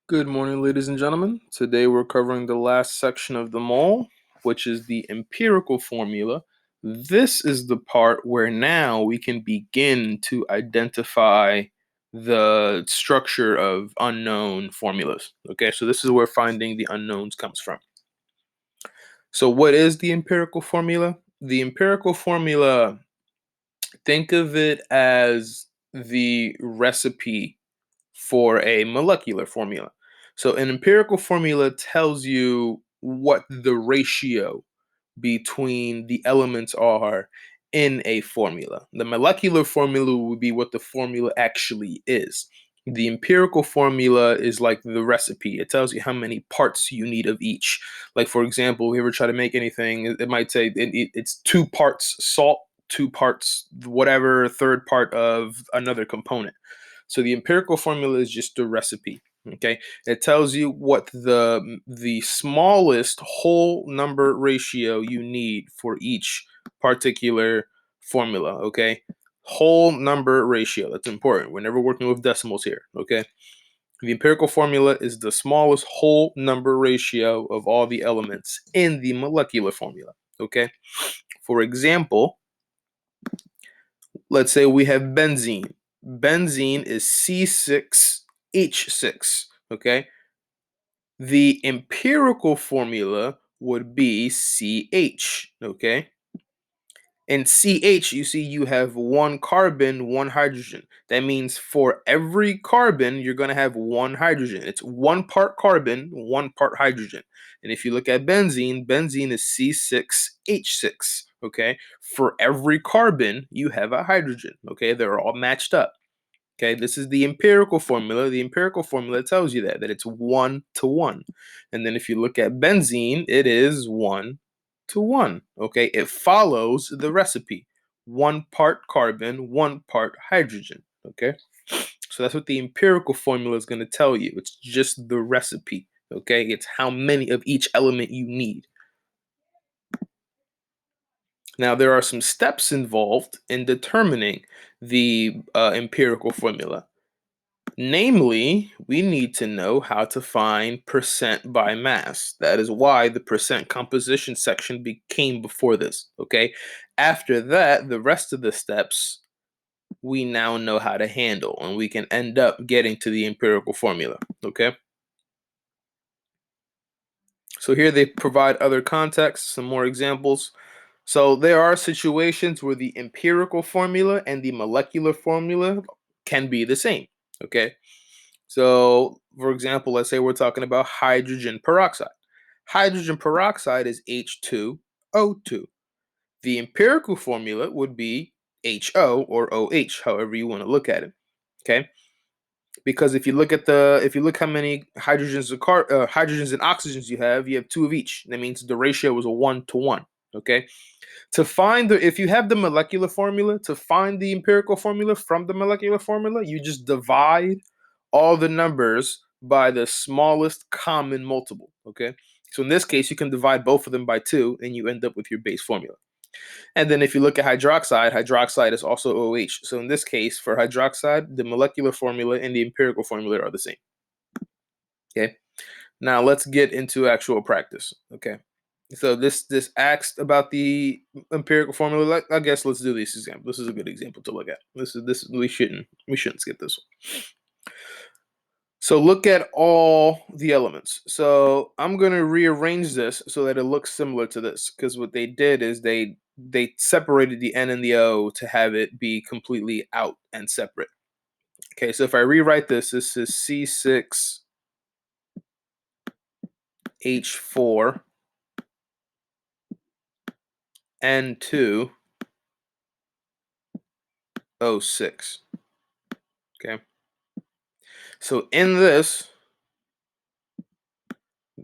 Good morning, ladies and gentlemen. Today we're covering the last section of the mole, which is the empirical formula. This is the part where now we can begin to identify the structure of unknown formulas. Okay, so this is where finding the unknowns comes from. So, what is the empirical formula? The empirical formula, think of it as the recipe for a molecular formula. So an empirical formula tells you what the ratio between the elements are in a formula. The molecular formula would be what the formula actually is. The empirical formula is like the recipe. It tells you how many parts you need of each. Like, for example, if you ever try to make anything, it might say it's 2 parts salt, 2 parts whatever, third part of another component. So the empirical formula is just a recipe. Okay, it tells you what the smallest whole number ratio you need for each particular formula. Okay, whole number ratio. That's important. We're never working with decimals here. Okay, the empirical formula is the smallest whole number ratio of all the elements in the molecular formula. Okay, for example, let's say we have benzene. Benzene is C6H6, okay? The empirical formula would be CH, okay? In CH, you see you have 1 carbon, 1 hydrogen. That means for every carbon, you're going to have 1 hydrogen. It's 1 part carbon, 1 part hydrogen. And if you look at benzene, benzene is C6H6, okay? For every carbon, you have a hydrogen, okay? They're all matched up. Okay, this is the empirical formula. The empirical formula tells you that it's 1 to 1. And then if you look at benzene, it is 1 to 1. Okay, it follows the recipe. 1 part carbon, 1 part hydrogen. Okay, so that's what the empirical formula is going to tell you. It's just the recipe. Okay, it's how many of each element you need. Now, there are some steps involved in determining the empirical formula. Namely, we need to know how to find percent by mass. That is why the percent composition section came before this, okay? After that, the rest of the steps we now know how to handle, and we can end up getting to the empirical formula, okay? So here they provide other context, some more examples. So there are situations where the empirical formula and the molecular formula can be the same, okay? So, for example, let's say we're talking about hydrogen peroxide. Hydrogen peroxide is H2O2. The empirical formula would be HO or OH, however you want to look at it. Okay? Because if you look how many hydrogens and oxygens you have 2 of each. That means the ratio is a 1 to 1. Okay? To find if you have the molecular formula, to find the empirical formula from the molecular formula, you just divide all the numbers by the smallest common multiple. Okay, so in this case, you can divide both of them by 2, and you end up with your base formula. And then if you look at hydroxide, hydroxide is also OH. So in this case, for hydroxide, the molecular formula and the empirical formula are the same. Okay, now let's get into actual practice. Okay. So this asked about the empirical formula. I guess let's do this example. This is a good example to look at. This we shouldn't skip this one. So look at all the elements. So I'm gonna rearrange this so that it looks similar to this, because what they did is they separated the N and the O to have it be completely out and separate. Okay, so if I rewrite this, this is C6H4 N2O6. Okay. So in this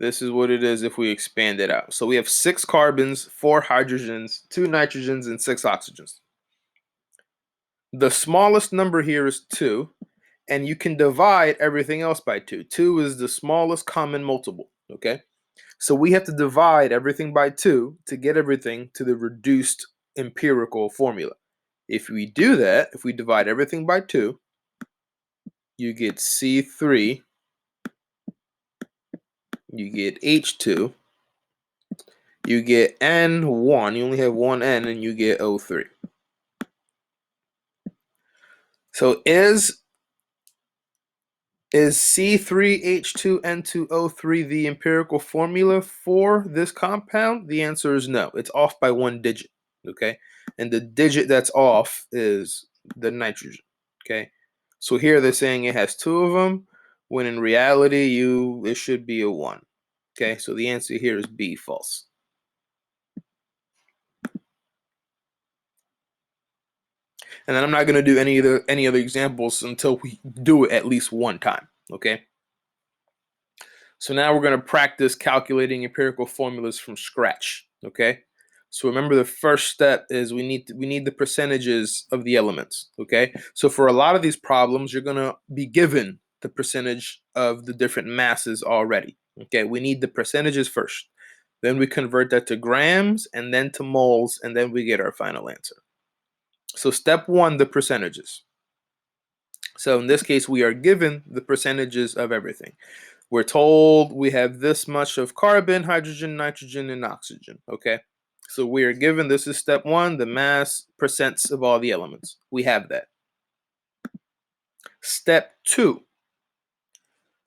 is what it is if we expand it out. So we have 6 carbons, 4 hydrogens, 2 nitrogens, and 6 oxygens. The smallest number here is 2, and you can divide everything else by 2. 2 is the smallest common multiple, okay? So we have to divide everything by 2 to get everything to the reduced empirical formula. If we do that, if we divide everything by 2, you get C3 you get H2, you get N1, you only have one N, and you get O3. So is C3H2N2O3 the empirical formula for this compound? The answer is no. It's off by one digit, okay? And the digit that's off is the nitrogen, okay? So here they're saying it has two of them, when in reality it should be a 1, okay? So the answer here is B, false. And then I'm not going to do any other examples until we do it at least one time, okay? So now we're going to practice calculating empirical formulas from scratch, okay? So remember, the first step is we need the percentages of the elements, okay? So for a lot of these problems, you're going to be given the percentage of the different masses already, okay? We need the percentages first. Then we convert that to grams and then to moles, and then we get our final answer. So step 1, the percentages. So in this case, we are given the percentages of everything. We're told we have this much of carbon, hydrogen, nitrogen, and oxygen, okay? So we are given, this is step 1, the mass percents of all the elements. We have that. Step 2.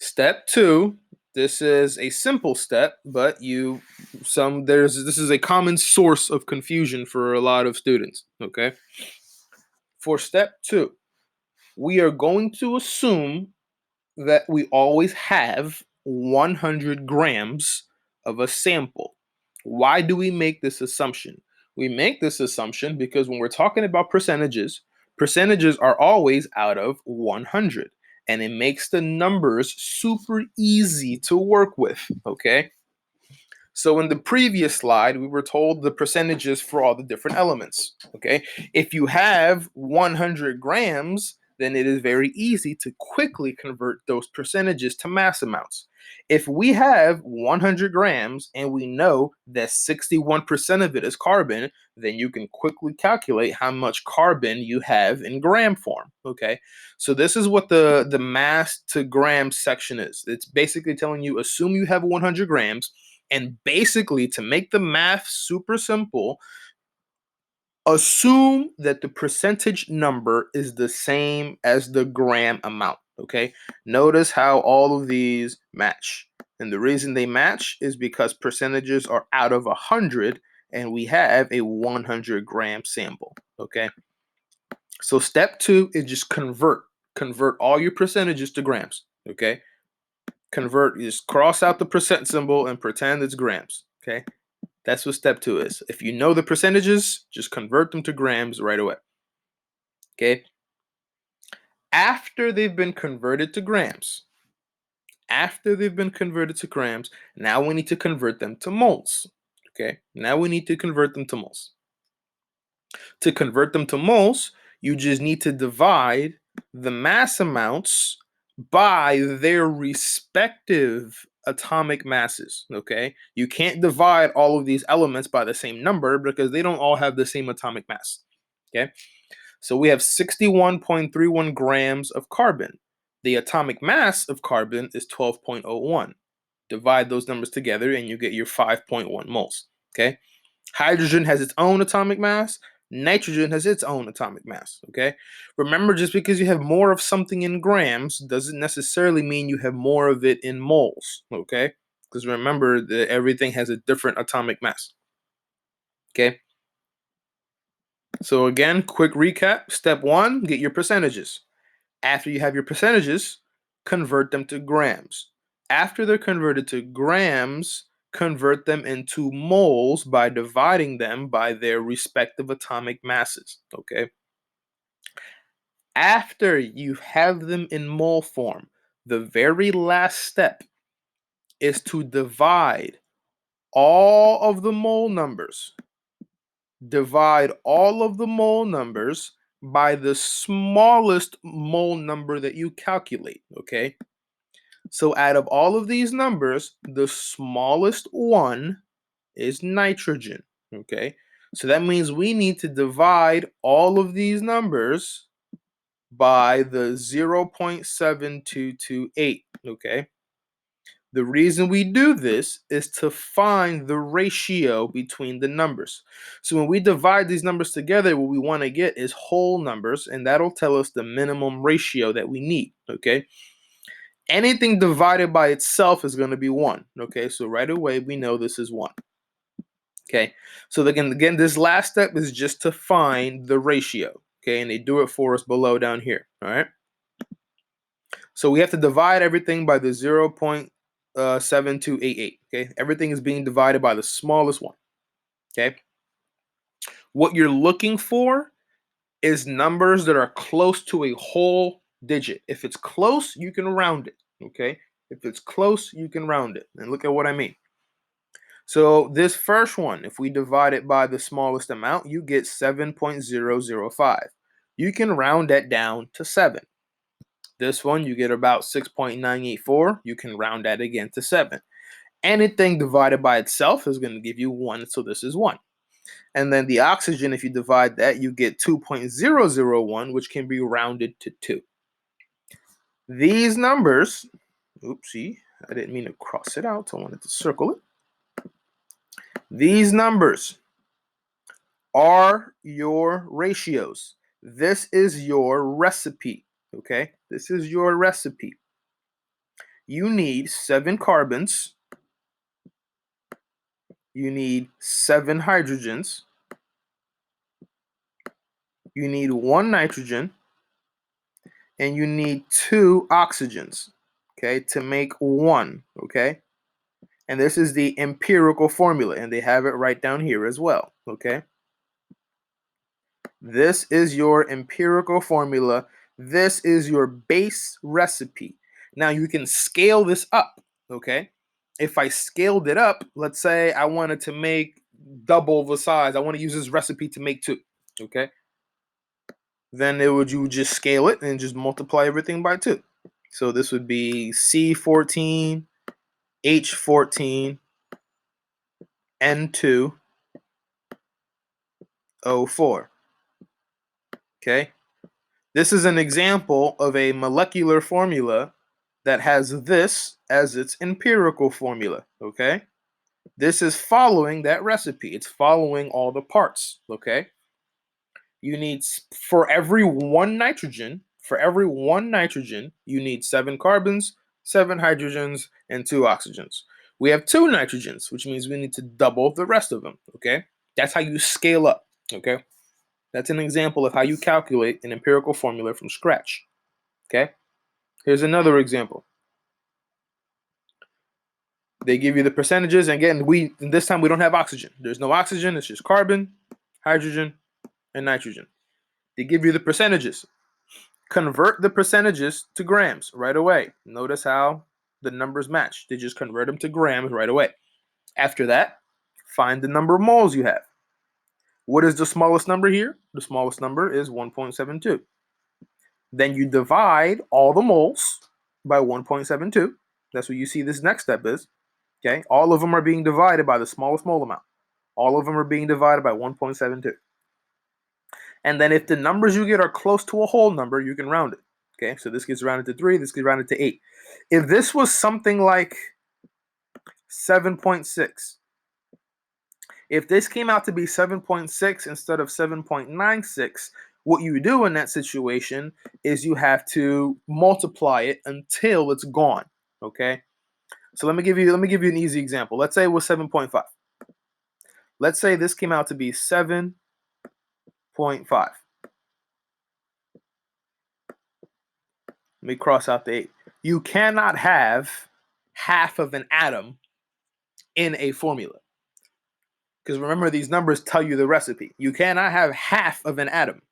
Step 2, this is a simple step, but this is a common source of confusion for a lot of students, okay? For step 2, we are going to assume that we always have 100 grams of a sample. Why do we make this assumption? We make this assumption because when we're talking about percentages, percentages are always out of 100. And it makes the numbers super easy to work with, okay? So in the previous slide, we were told the percentages for all the different elements, okay? If you have 100 grams, then it is very easy to quickly convert those percentages to mass amounts. If we have 100 grams and we know that 61% of it is carbon, then you can quickly calculate how much carbon you have in gram form, okay? So this is what the mass to gram section is. It's basically telling you, assume you have 100 grams, and basically, to make the math super simple, assume that the percentage number is the same as the gram amount, okay? Notice how all of these match. And the reason they match is because percentages are out of 100 and we have a 100 gram sample, okay? So step 2 is just convert. Convert all your percentages to grams, okay? Convert, just cross out the percent symbol and pretend it's grams, okay? That's what step 2 is. If you know the percentages, just convert them to grams right away. Okay? After they've been converted to grams, now we need to convert them to moles. Okay? Now we need to convert them to moles. To convert them to moles, you just need to divide the mass amounts by their respective atomic masses, okay? You can't divide all of these elements by the same number because they don't all have the same atomic mass, okay? So we have 61.31 grams of carbon. The atomic mass of carbon is 12.01. Divide those numbers together and you get your 5.1 moles, okay? Hydrogen has its own atomic mass. Nitrogen has its own atomic mass, okay? Remember, just because you have more of something in grams doesn't necessarily mean you have more of it in moles, okay? Because remember that everything has a different atomic mass, okay? So again, quick recap. Step 1, get your percentages. After you have your percentages, convert them to grams. After they're converted to grams, convert them into moles by dividing them by their respective atomic masses, okay? After you have them in mole form, the very last step is to divide all of the mole numbers. Divide all of the mole numbers by the smallest mole number that you calculate, okay? So out of all of these numbers, the smallest one is nitrogen, okay? So that means we need to divide all of these numbers by the 0.7228, okay? The reason we do this is to find the ratio between the numbers. So when we divide these numbers together, what we want to get is whole numbers, and that'll tell us the minimum ratio that we need, okay? Anything divided by itself is going to be 1, okay? So right away, we know this is 1, okay? So again, this last step is just to find the ratio, okay? And they do it for us below down here, all right? So we have to divide everything by the 0.7288, okay? Everything is being divided by the smallest one, okay? What you're looking for is numbers that are close to a whole digit. If it's close, you can round it, okay? If it's close, you can round it. And look at what I mean. So this first one, if we divide it by the smallest amount, you get 7.005. You can round that down to 7. This one, you get about 6.984. You can round that again to 7. Anything divided by itself is going to give you 1, so this is 1. And then the oxygen, if you divide that, you get 2.001, which can be rounded to 2. These numbers, oopsie, I didn't mean to cross it out, so I wanted to circle it. These numbers are your ratios. This is your recipe, okay? This is your recipe. You need 7 carbons. You need 7 hydrogens. You need 1 nitrogen. And you need 2 oxygens, okay, to make 1, okay? And this is the empirical formula, and they have it right down here as well, okay? This is your empirical formula. This is your base recipe. Now you can scale this up, okay? If I scaled it up, let's say I wanted to make double the size. I want to use this recipe to make 2, okay? Then you would just scale it and just multiply everything by 2. So this would be C14, H14, N2, O4. Okay? This is an example of a molecular formula that has this as its empirical formula. Okay? This is following that recipe. It's following all the parts. Okay? You need, for every 1 nitrogen, you need 7 carbons, 7 hydrogens, and 2 oxygens. We have 2 nitrogens, which means we need to double the rest of them, okay? That's how you scale up, okay? That's an example of how you calculate an empirical formula from scratch, okay? Here's another example. They give you the percentages, and again, this time we don't have oxygen. There's no oxygen, it's just carbon, hydrogen, and nitrogen. They give you the percentages. Convert the percentages to grams right away. Notice how the numbers match. They just convert them to grams right away. After that, find the number of moles you have. What is the smallest number here? The smallest number is 1.72. Then you divide all the moles by 1.72. That's what you see this next step is. Okay, all of them are being divided by the smallest mole amount. All of them are being divided by 1.72. And then if the numbers you get are close to a whole number, you can round it. Okay, so this gets rounded to 3, this gets rounded to 8. If this was something like 7.6, if this came out to be 7.6 instead of 7.96, what you do in that situation is you have to multiply it until it's gone. Okay, so let me give you an easy example. Let's say it was 7.5. Let's say this came out to be 7.5. Let me cross out the 8. You cannot have half of an atom in a formula. Because remember, these numbers tell you the recipe. You cannot have half of an atom.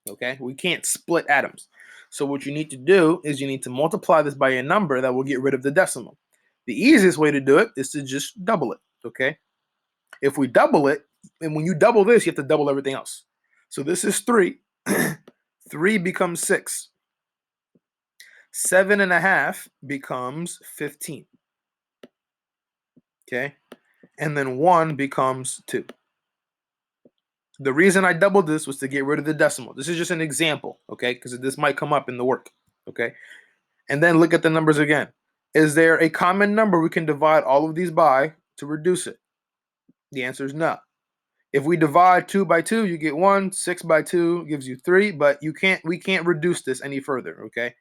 Okay? We can't split atoms. So what you need to do is you need to multiply this by a number that will get rid of the decimal. The easiest way to do it is to just double it. Okay? If we double it, and when you double this, you have to double everything else. So this is 3. 3 becomes 6. 7.5 becomes 15. Okay? And then 1 becomes 2. The reason I doubled this was to get rid of the decimal. This is just an example, okay? Because this might come up in the work, okay? And then look at the numbers again. Is there a common number we can divide all of these by to reduce it? The answer is no. If we divide 2 by 2, you get 1. 6 by 2 gives you 3, but we can't reduce this any further, okay?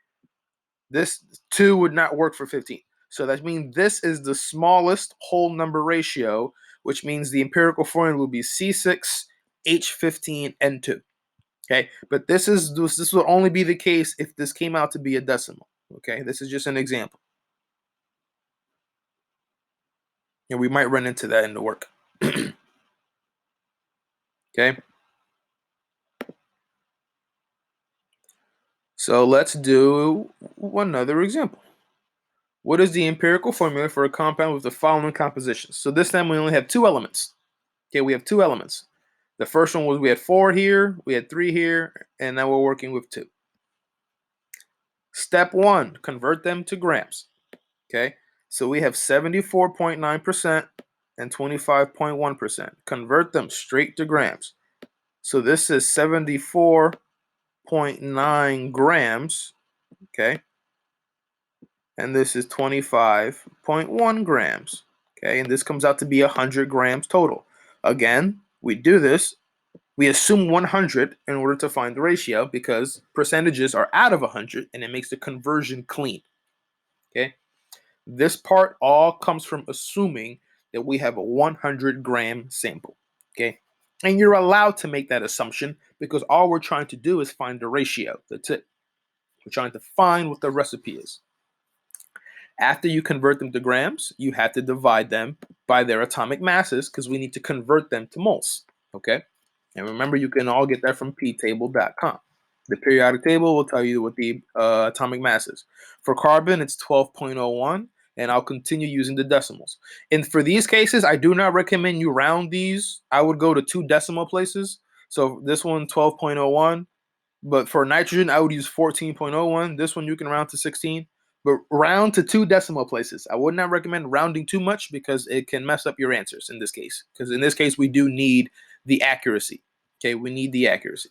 This 2 would not work for 15. So that means this is the smallest whole number ratio, which means the empirical formula will be C6, H15, N2. Okay, but this will only be the case if this came out to be a decimal. Okay, this is just an example. And we might run into that in the work. Okay. So let's do another example. What is the empirical formula for a compound with the following compositions? So this time we only have 2 elements. Okay, we have 2 elements. The first one was we had 4 here, we had 3 here, and now we're working with 2. Step 1, convert them to grams. Okay, so we have 74.9% and 25.1%. Convert them straight to grams. So this is 74.9 grams, okay, and this is 25.1 grams, okay, and this comes out to be 100 grams total. Again, we do this, we assume 100 in order to find the ratio because percentages are out of 100 and it makes the conversion clean, okay. This part all comes from assuming that we have a 100-gram sample, okay? And you're allowed to make that assumption because all we're trying to do is find the ratio. That's it. We're trying to find what the recipe is. After you convert them to grams, you have to divide them by their atomic masses because we need to convert them to moles, okay? And remember, you can all get that from ptable.com. The periodic table will tell you what the atomic mass is. For carbon, it's 12.01, and I'll continue using the decimals. And for these cases, I do not recommend you round these. I would go to 2 decimal places. So this one, 12.01. But for nitrogen, I would use 14.01. This one, you can round to 16. But round to 2 decimal places. I would not recommend rounding too much because it can mess up your answers in this case. Because in this case, we do need the accuracy. Okay, we need the accuracy.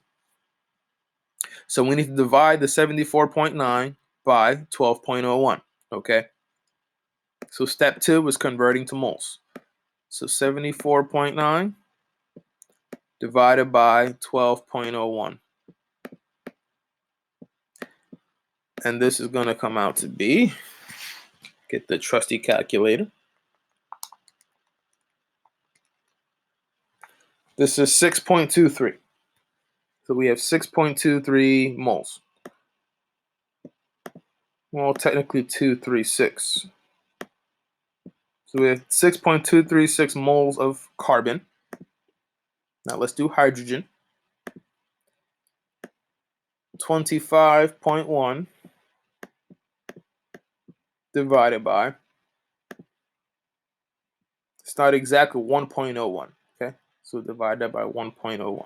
So we need to divide the 74.9 by 12.01. Okay. So step 2 is converting to moles. So 74.9 divided by 12.01. And this is going to come out to be, get the trusty calculator. This is 6.23. So we have 6.23 moles. Well, technically 236. So we have 6.236 moles of carbon. Now let's do hydrogen. 25.1 divided by, it's not exactly 1.01, okay? So divide that by 1.01.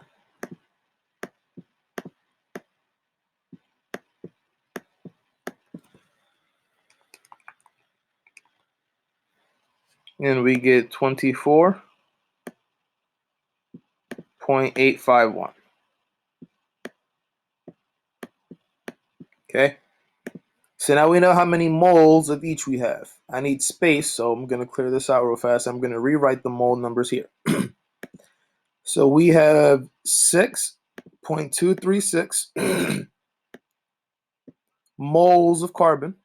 And we get 24.851. Okay? So now we know how many moles of each we have. I need space, so I'm going to clear this out real fast. I'm going to rewrite the mole numbers here. So we have 6.236 moles of carbon.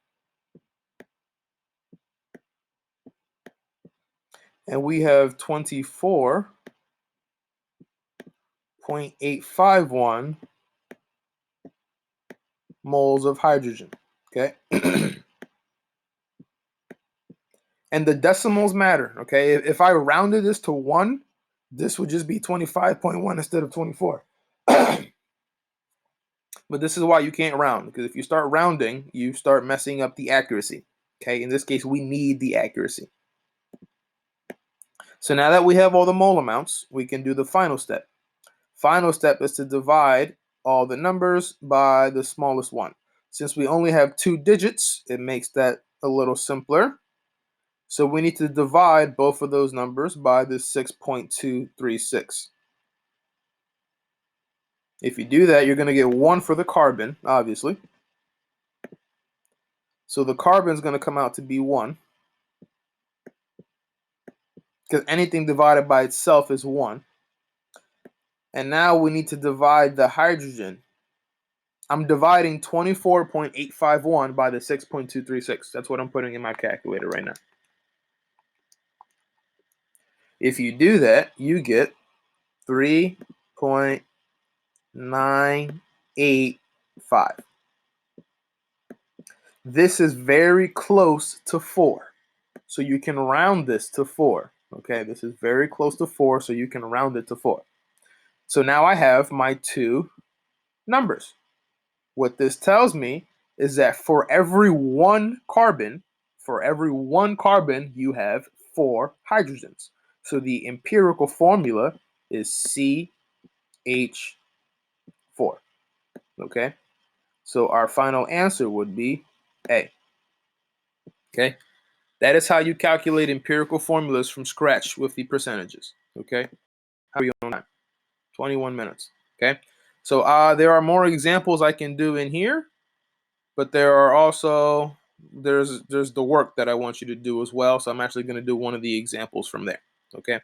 And we have 24.851 moles of hydrogen. Okay? And the decimals matter, okay? If I rounded this to 1, this would just be 25.1 instead of 24. But this is why you can't round, because if you start rounding, you start messing up the accuracy. Okay, in this case, we need the accuracy. So now that we have all the mole amounts, we can do the final step. Final step is to divide all the numbers by the smallest one. Since we only have 2 digits, it makes that a little simpler. So we need to divide both of those numbers by the 6.236. If you do that, you're going to get 1 for the carbon, obviously. So the carbon is going to come out to be 1, because anything divided by itself is 1. And now we need to divide the hydrogen. I'm dividing 24.851 by the 6.236. That's what I'm putting in my calculator right now. If you do that, you get 3.985. This is very close to 4. So you can round this to 4. Okay, this is very close to 4, so you can round it to 4. So now I have my two numbers. What this tells me is that for every one carbon, you have 4 hydrogens. So the empirical formula is CH4. Okay, so our final answer would be A. Okay, that is how you calculate empirical formulas from scratch with the percentages. Okay, how are you on time? 21 minutes. Okay, so there are more examples I can do in here, but there are also there's the work that I want you to do as well. So I'm actually going to do one of the examples from there. Okay,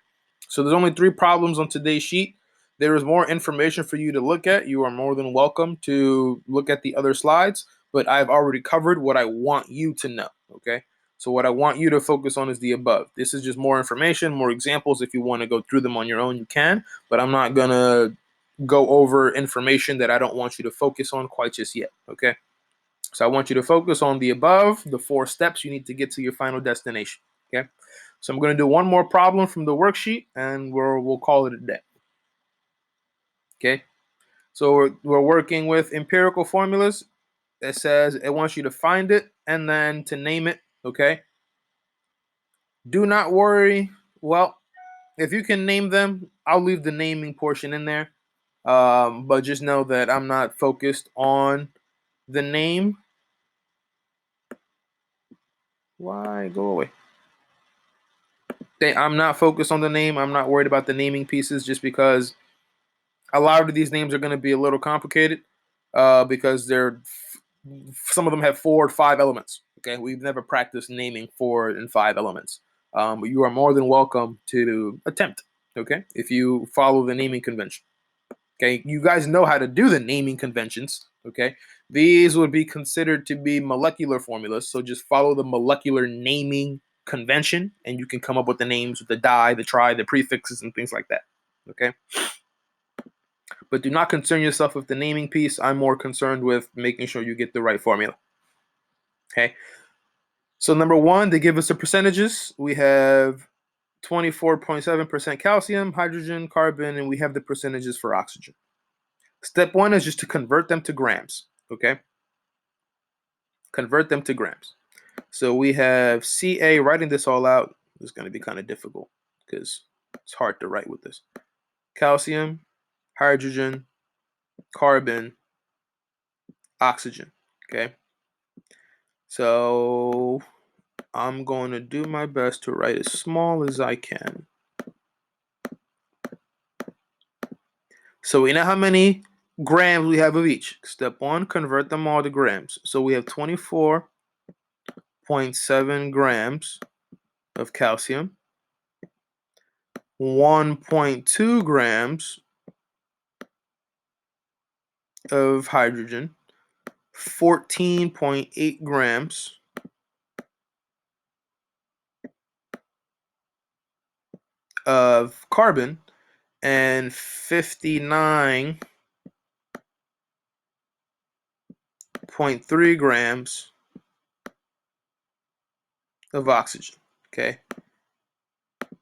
so there's only 3 problems on today's sheet. There is more information for you to look at. You are more than welcome to look at the other slides, but I've already covered what I want you to know. Okay, so what I want you to focus on is the above. This is just more information, more examples. If you want to go through them on your own, you can, but I'm not going to go over information that I don't want you to focus on quite just yet. Okay, so I want you to focus on the above, the 4 steps you need to get to your final destination. Okay, so I'm going to do one more problem from the worksheet, and we'll call it a day. Okay, so we're working with empirical formulas. It says it wants you to find it and then to name it. Okay, do not worry. Well, if you can name them, I'll leave the naming portion in there. But just know that I'm not focused on the name. Why? Go away. I'm not focused on the name. I'm not worried about the naming pieces just because a lot of these names are going to be a little complicated because some of them have 4 or 5 elements. Okay, we've never practiced naming 4 and 5 elements, but you are more than welcome to attempt. Okay, if you follow the naming convention. Okay, you guys know how to do the naming conventions. Okay, these would be considered to be molecular formulas, so just follow the molecular naming convention and you can come up with the names with the di, the tri, the prefixes, and things like that. Okay, but do not concern yourself with the naming piece. I'm more concerned with making sure you get the right formula. Okay, so number 1, they give us the percentages. We have 24.7% calcium, hydrogen, carbon, and we have the percentages for oxygen. Step 1 is just to convert them to grams. Okay, convert them to grams. So we have Ca. Writing this all out is going to be kind of difficult because it's hard to write with this. Calcium, hydrogen, carbon, oxygen. Okay, so I'm going to do my best to write as small as I can. So we know how many grams we have of each. Step 1, convert them all to grams. So we have 24.7 grams of calcium, 1.2 grams of hydrogen, 14.8 grams of carbon, and 59.3 grams of oxygen. Okay.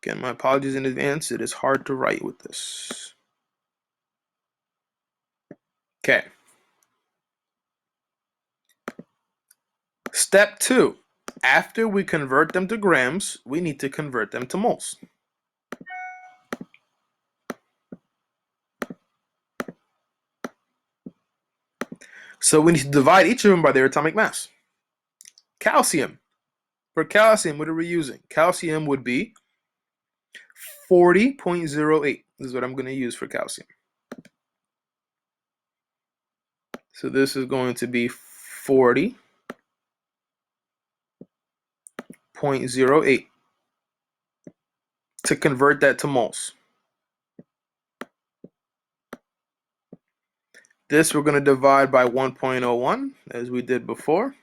Again, my apologies in advance. It is hard to write with this. Okay. Step 2. After we convert them to grams, we need to convert them to moles. So we need to divide each of them by their atomic mass. Calcium. For calcium, what are we using? Calcium would be 40.08. This is what I'm going to use for calcium. So this is going to be 40 0.08 to convert that to moles. This we're going to divide by 1.01 as we did before.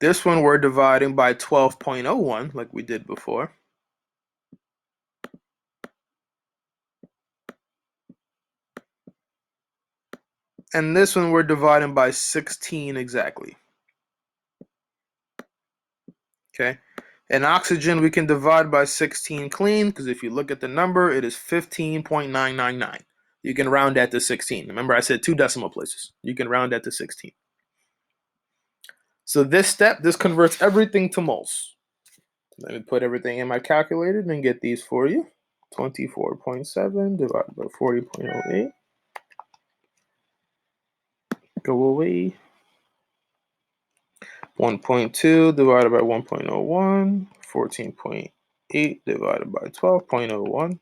This one we're dividing by 12.01 like we did before. And this one we're dividing by 16 exactly. Okay. And oxygen we can divide by 16 clean, because if you look at the number, it is 15.999. You can round that to 16. Remember I said 2 decimal places. You can round that to 16. So this step, this converts everything to moles. Let me put everything in my calculator and get these for you. 24.7 divided by 40.08. Go away. 1.2 divided by 1.01. 14.8 divided by 12.01.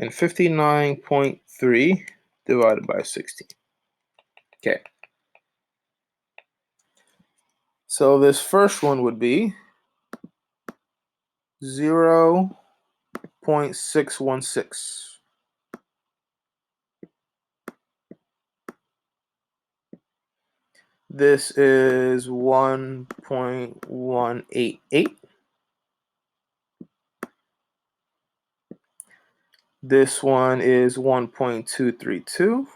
And 59.3 divided by 16. Okay. So this first one would be 0.616. This is 1.188. This one is 1.232.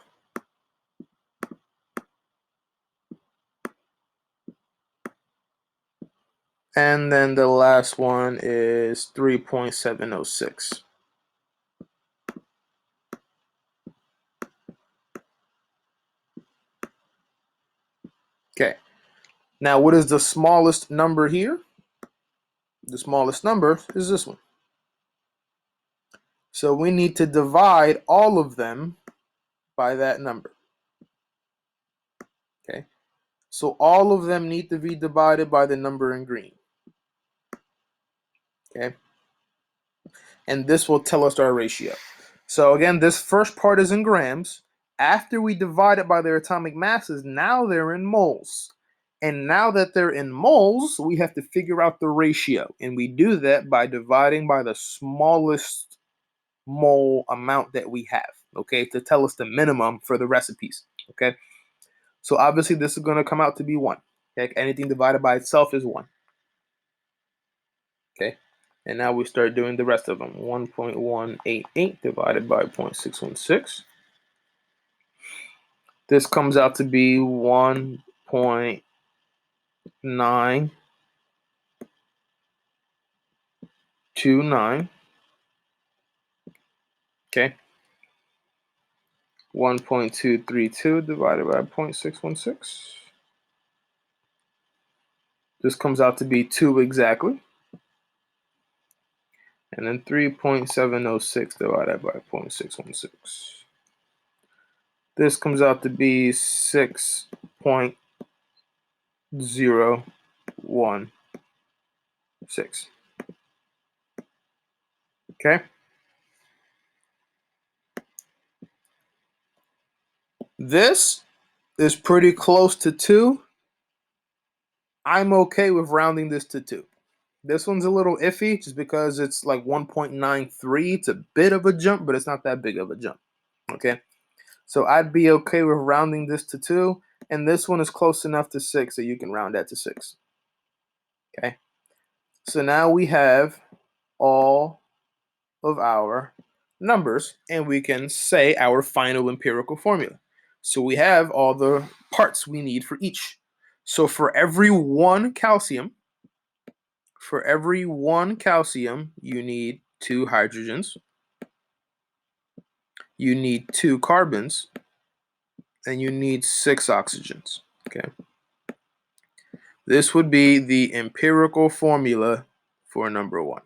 And then the last one is 3.706. Okay. Now, what is the smallest number here? The smallest number is this one. So we need to divide all of them by that number. Okay. So all of them need to be divided by the number in green. Okay. And this will tell us our ratio. So again, this first part is in grams. After we divide it by their atomic masses, now they're in moles. And now that they're in moles, we have to figure out the ratio. And we do that by dividing by the smallest mole amount that we have, okay, to tell us the minimum for the recipes, okay? So obviously this is going to come out to be 1. Okay? Anything divided by itself is 1. Okay? And now we start doing the rest of them. 1.188 divided by 0.616. This comes out to be 1.929. Okay. 1.232 divided by 0.616. This comes out to be 2 exactly. And then 3.706 divided by 0.616. This comes out to be 6.016. Okay? This is pretty close to 2. I'm okay with rounding this to 2. This one's a little iffy just because it's like 1.93. It's a bit of a jump, but it's not that big of a jump. Okay? So I'd be okay with rounding this to 2. And this one is close enough to 6 that you can round that to 6. Okay? So now we have all of our numbers, and we can say our final empirical formula. So we have all the parts we need for each. So for every 1 calcium, you need 2 hydrogens, you need 2 carbons, and you need 6 oxygens. Okay. This would be the empirical formula for number 1.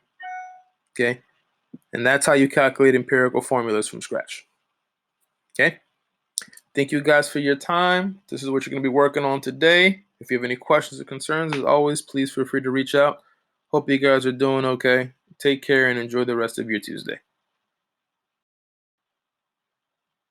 Okay. And that's how you calculate empirical formulas from scratch. Okay. Thank you guys for your time. This is what you're going to be working on today. If you have any questions or concerns, as always, please feel free to reach out. Hope you guys are doing okay. Take care and enjoy the rest of your Tuesday.